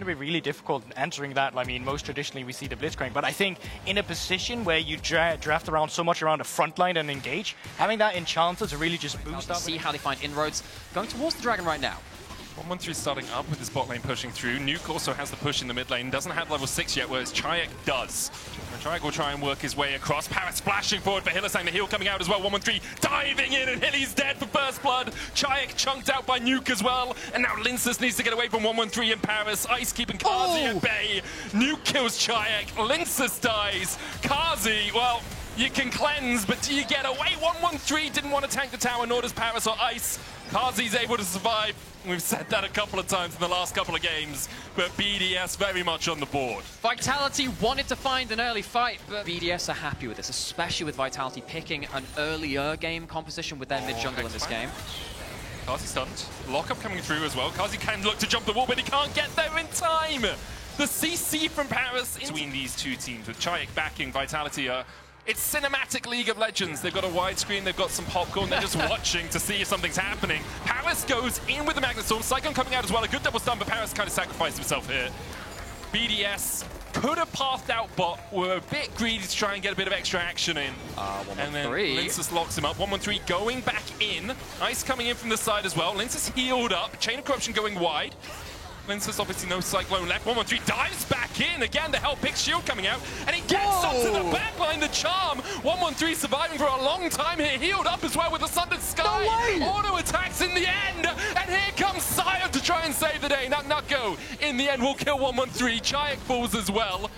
be really difficult entering that. I mean, most traditionally we see the Blitzcrank, but I think in a position where you draft around so much around the front line and engage, having that enchanter to really just boost up. See how they find inroads. Going towards the Dragon right now. 113 starting up with his bot lane pushing through. Nuke also has the push in the mid lane. Doesn't have level 6 yet, whereas Chayek does. And Chayek will try and work his way across. Paris splashing forward for Hylissang. The heal coming out as well. 113 diving in, and Hilly's dead for first blood. Chayek chunked out by Nuke as well. And now Lincecz needs to get away from 113 in Paris. Ice keeping Carzzy at bay. Nuke kills Chayek. Lincecz dies. Carzzy, well, you can cleanse, but do you get away? 113 didn't want to tank the tower, nor does Paris or Ice. Carzzy's able to survive. We've said that a couple of times in the last couple of games, but BDS very much on the board. Vitality wanted to find an early fight, but BDS are happy with this, especially with Vitality picking an earlier game composition with their mid-jungle in this game. Carzzy stunned. Lockup coming through as well. Carzzy can look to jump the wall, but he can't get there in time. The CC from Paris between these two teams, with Chayek backing Vitality. It's cinematic League of Legends. They've got a widescreen, they've got some popcorn, they're just watching to see if something's happening. Paris goes in with the Magnet Storm. Cyclone coming out as well, a good double stun, but Paris kind of sacrificed himself here. BDS could have pathed out bot, were a bit greedy to try and get a bit of extra action in. And then Lincecz locks him up. 113 going back in. Ice coming in from the side as well. Lincecz healed up. Chain of Corruption going wide. Lincecz obviously no Cyclone left. 113 dives back in. Again, the Hell Pick shield coming out. And he gets onto the backline, the Charm. 113 surviving for a long time here. Healed up as well with the Sundered Sky. Auto attacks in the end. And here comes Sire to try and save the day. NuckNuckGo in the end will kill 113. Chayek falls as well.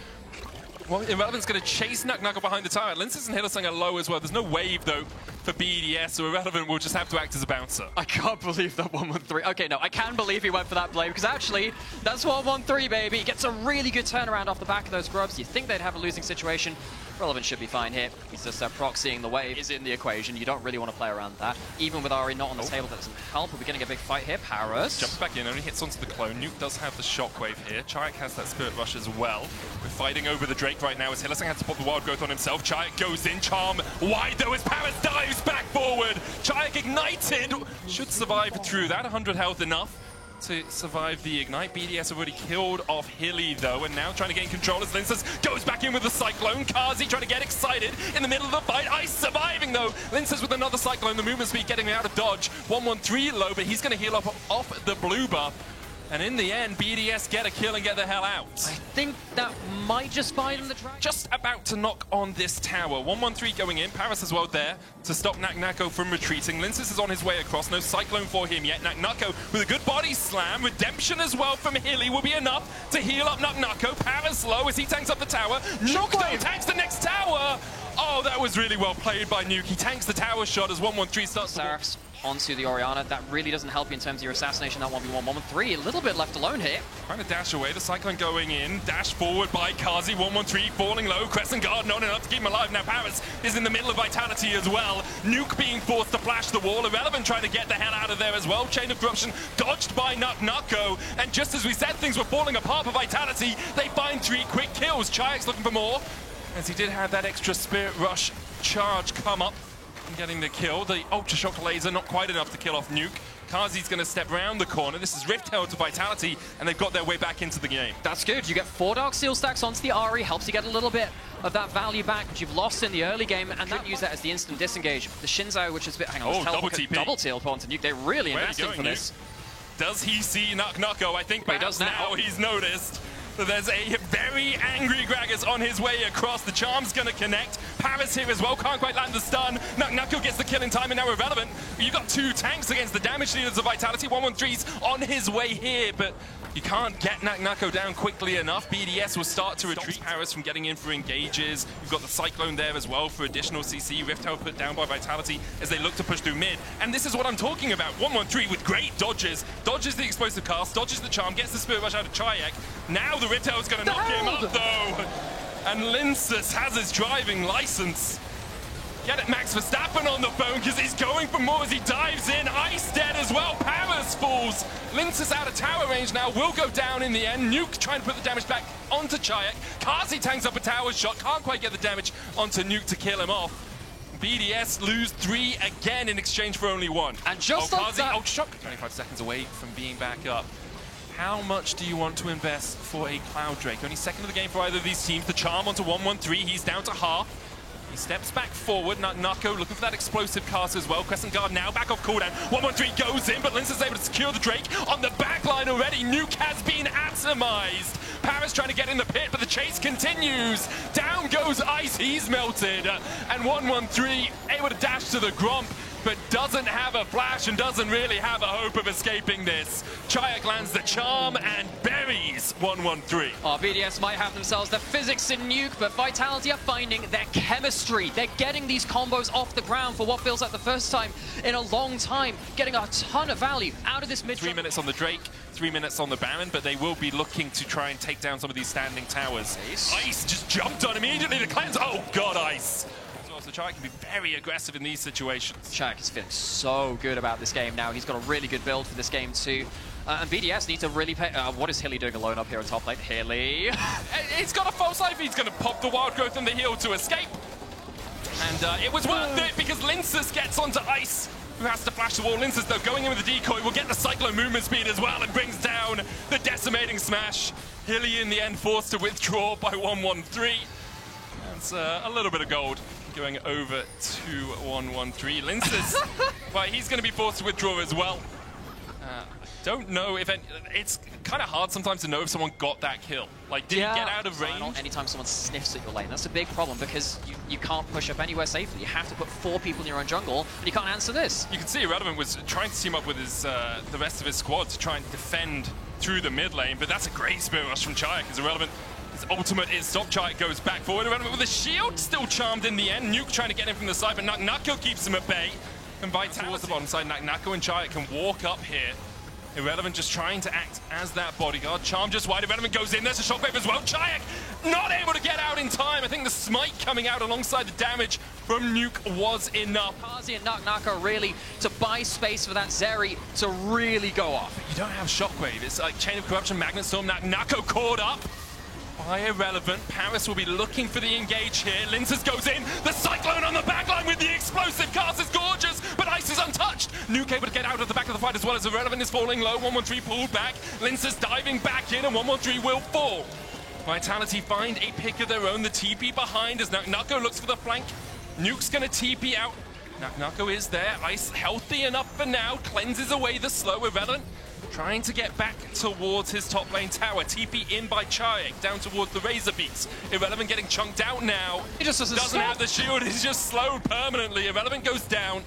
Well, Irrelevant's going to chase NuckNuckGo behind the tower. Lincecz and Hylissang are low as well. There's no wave, though, for BDS, so Irrelevant will just have to act as a bouncer. I can't believe that 113. Okay, no, I can believe he went for that play, because actually, that's 113, baby. He gets a really good turnaround off the back of those grubs. You think they'd have a losing situation. Relevant should be fine here. He's just proxying the wave is in the equation. You don't really want to play around that. Even with Ahri not on the table, that doesn't help. We're getting a big fight here. Paris jumps back in, only hits onto the clone. Nuke does have the shockwave here. Chayek has that Spirit Rush as well. We're fighting over the Drake right now as Hylissang had to put the Wild Growth on himself. Chayek goes in, Charm wide though as Paris dives back forward. Chayek ignited, should survive through that. 100 health enough to survive the Ignite. BDS have already killed off Hilly though, and now trying to gain control as Lincecz goes back in with the Cyclone. Carzzy trying to get excited in the middle of the fight. Ice surviving though. Lincecz with another Cyclone, the movement speed getting out of dodge. 113 low, but he's going to heal up off the blue buff. And in the end, BDS get a kill and get the hell out. I think that might just buy them the Dragon. Just about to knock on this tower. 113 going in. Paris as well there to stop NuckNuckGo from retreating. Lincecz is on his way across. No Cyclone for him yet. NuckNuckGo with a good body slam. Redemption as well from Hilly will be enough to heal up NuckNuckGo. Paris low as he tanks up the tower. Nuke though tanks the next tower. Oh, that was really well played by Nuke. He tanks the tower shot as 113 starts to Seraphs onto the Orianna. That really doesn't help you in terms of your assassination. That 1v1, 113, a little bit left alone here. Trying to dash away, the Cyclone going in, dash forward by Carzzy, 113 falling low, Crescent Guard not enough to keep him alive. Now Paris is in the middle of Vitality as well. Nuke being forced to flash the wall, Irrelevant trying to get the hell out of there as well. Chain of Corruption dodged by NuckNuckGo, and just as we said things were falling apart for Vitality, they find 3 quick kills. Chayek's looking for more, as he did have that extra Spirit Rush charge come up. Getting the kill. The Ultra Shock Laser not quite enough to kill off Nuke. Carzzy's going to step around the corner. This is Rift Herald to Vitality, and they've got their way back into the game. That's good. You get 4 Dark Seal stacks onto the Ahri, helps you get a little bit of that value back, which you've lost in the early game, and that use that as the instant disengage. The Shinzo, which is a bit... Hang on, double TP. Double teleport onto Nuke. They're really investing for this. Does he see NuckNuckGo? I think perhaps he does now. He's noticed. So there's a very angry Gragas on his way across. The Charm's going to connect. Paris here as well. Can't quite land the stun. NuckNuckGo gets the kill in time and now Irrelevant. You've got 2 tanks against the damage dealers of Vitality. 113's on his way here, but you can't get NuckNuckGo down quickly enough. BDS will start to retreat Paris from getting in for engages. You've got the Cyclone there as well for additional CC. Rift Herald put down by Vitality as they look to push through mid. And this is what I'm talking about. 113 with great dodges. Dodges the explosive cast, dodges the Charm, gets the Spirit Rush out of Chayek. Now the Rift Herald's going to knock him up though. And Lincecz has his driving license. Get it, Max Verstappen on the phone because he's going for more as he dives in. Ice dead as well. Paris falls. Lincecz out of tower range now. Will go down in the end. Nuke trying to put the damage back onto Chayek. Carzzy tanks up a tower shot. Can't quite get the damage onto Nuke to kill him off. BDS lose 3 again in exchange for only 1. And just like Carzzy, that... Ultra Shock. 25 seconds away from being back up. How much do you want to invest for a Cloud Drake? Only second of the game for either of these teams. The Charm onto 113. He's down to half. He steps back forward. Nako looking for that explosive cast as well. Crescent Guard now back off cooldown. 113 goes in, but Lince is able to secure the Drake on the back line already. Nuke has been atomized. Paris trying to get in the pit, but the chase continues. Down goes Ice. He's melted. And 113 able to dash to the Gromp, but doesn't have a flash and doesn't really have a hope of escaping this. Chayak lands the Charm and buries 113. Oh, BDS might have themselves the physics in Nuke, but Vitality are finding their chemistry. They're getting these combos off the ground for what feels like the first time in a long time, getting a ton of value out of this mid. 3 minutes on the Drake, 3 minutes on the Baron, but they will be looking to try and take down some of these standing towers. Ice just jumped on immediately. The cleanse. Oh, God, Ice. So Chayak can be very aggressive in these situations. Chayak is feeling so good about this game now. He's got a really good build for this game too. And BDS need to really pay... what is Hilly doing alone up here on top lane? Hilly... He's got a false life. He's going to pop the Wild Growth and the heal to escape. And it was worth it because Lincus gets onto Ice, who has to flash the wall. Lincus, though, going in with the decoy, will get the Cyclone movement speed as well and brings down the decimating smash. Hilly, in the end, forced to withdraw by 113. That's a little bit of gold. Going over to 113. Lincus, well, he's going to be forced to withdraw as well. Don't know if it's kind of hard sometimes to know if someone got that kill. Like, did he get out of range? Anytime someone sniffs at your lane, that's a big problem because you can't push up anywhere safely. You have to put 4 people in your own jungle, and you can't answer this. You can see Irrelevant was trying to team up with his the rest of his squad to try and defend through the mid lane, but that's a great Spirit Rush from Chayak because Irrelevant. His ultimate is stop. Chayak goes back forward. Irrelevant with a shield, still charmed in the end. Nuke trying to get him from the side, but Nako keeps him at bay. And Vitality towards the bottom side, Nako and Chayak can walk up here. Irrelevant just trying to act as that bodyguard. Charm just wide. Irrelevant goes in. There's a shockwave as well. Chayak not able to get out in time. I think the smite coming out alongside the damage from Nuke was enough. Kazi and Nako really to buy space for that Zeri to really go off. You don't have shockwave. It's like Chain of Corruption, Magnet Storm. Nako caught up by Irrelevant. Paris will be looking for the engage here. Lincus goes in. The Cyclone on the backline with the explosive cast is gorgeous, but Ice is untouched. Nuke able to get out of the back of the fight as well as Irrelevant is falling low. 113 pulled back. Lincus diving back in and 113 will fall. Vitality find a pick of their own. The TP behind as Nako looks for the flank. Nuke's going to TP out. Nako is there. Ice healthy enough for now. Cleanses away the slow. Irrelevant trying to get back towards his top lane tower. TP in by Chayak, down towards the Razor Beats. Irrelevant getting chunked out now. He just doesn't have the shield, he's just slowed permanently. Irrelevant goes down.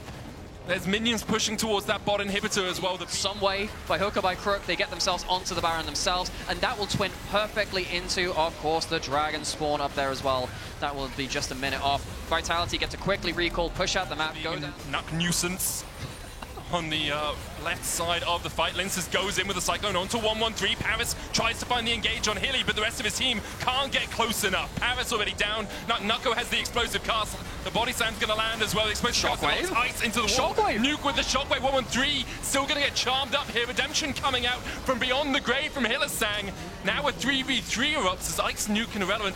There's minions pushing towards that bot inhibitor as well. Some way, by hook or by crook, they get themselves onto the Baron themselves, and that will twin perfectly into, of course, the Dragon spawn up there as well. That will be just a minute off. Vitality get to quickly recall, push out the map, go down. Nuck nuisance on the left side of the fight. Lincus goes in with a Cyclone onto 113. Paris tries to find the engage on Hilly, but the rest of his team can't get close enough. Paris already down. Nako has the explosive cast. The body slam's going to land as well. The explosive Shockwave. cast Ice into the wall. Shockwave. Nuke with the Shockwave. 113 still going to get charmed up here. Redemption coming out from beyond the grave from Hylissang. Now a 3v3 erupts as Ice, Nuke, and Irrelevant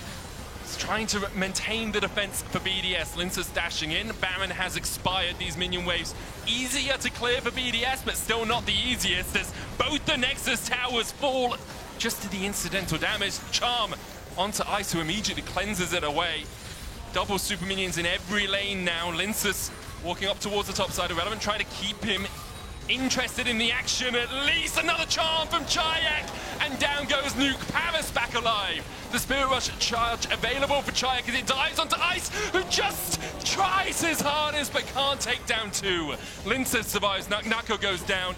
trying to maintain the defense for BDS. Lincus dashing in. Baron has expired. These minion waves easier to clear for BDS, but still not the easiest as both the Nexus towers fall just to the incidental damage. Charm onto Ice, who immediately cleanses it away. Double super minions in every lane now. Lincus walking up towards the top side. Irrelevant trying to keep him interested in the action. At least another charm from Chayak, and down goes Nuke. Paris back alive. The Spirit Rush charge available for Chayak as he dives onto Ice, who just tries his hardest but can't take down 2. Lincus survives. Nako goes down.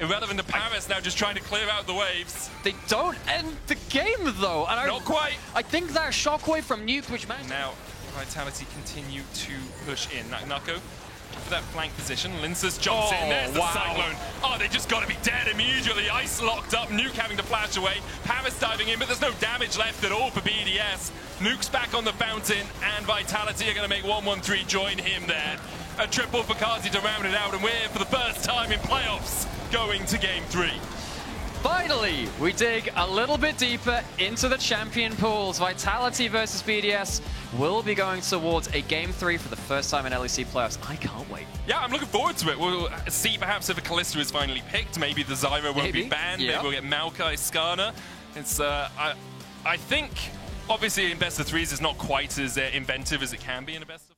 Irrelevant to Paris now just trying to clear out the waves. They don't end the game though. And not quite. I think that shockwave from Nuke, which managed. Now Vitality continue to push in. Nako for that flank position. Lincus jumps in. There's the Cyclone. Oh, they just got to be dead immediately. Ice locked up. Nuke having to flash away. Paris diving in, but there's no damage left at all for BDS. Nuke's back on the fountain, and Vitality are going to make 113 join him there. A triple for Kazi to round it out, and we're, for the first time in playoffs, going to Game 3. Finally, we dig a little bit deeper into the champion pools. Vitality versus BDS will be going towards a Game 3 for the first time in LEC playoffs. I can't wait. Yeah, I'm looking forward to it. We'll see perhaps if a Kalista is finally picked. Maybe the Zyra won't be banned. Yeah. Maybe we'll get Maokai, Iskana. It's, I think, obviously in best of threes, it's not quite as inventive as it can be in a best of